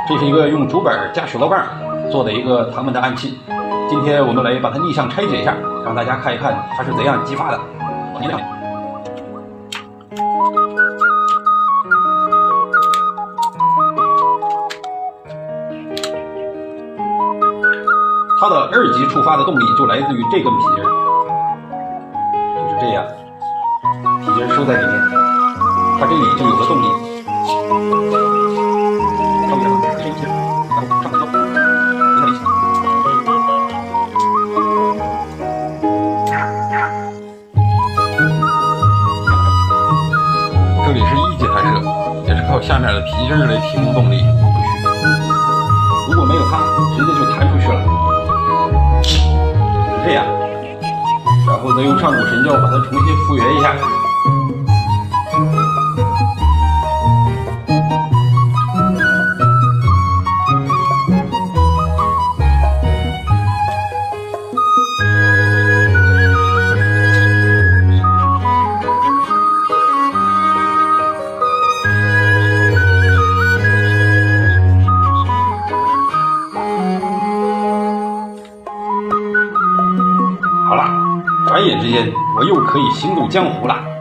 这是一个用竹板加手刀棒做的一个唐门的暗器。今天我们来把它逆向拆解一下，让大家看一看它是怎样激发的。它的2级触发的动力就来自于这根皮筋，就是这样，皮筋收在里面，它这里就有了动力。稍微的把这一切，然后上来连在一起。这里是1级弹射，也是靠下面的皮筋来提供动力回去。如果没有它，直接就弹出去了。这样，然后再用上古神教把它重新复原一下。好了，转眼之间，我又可以行走江湖了。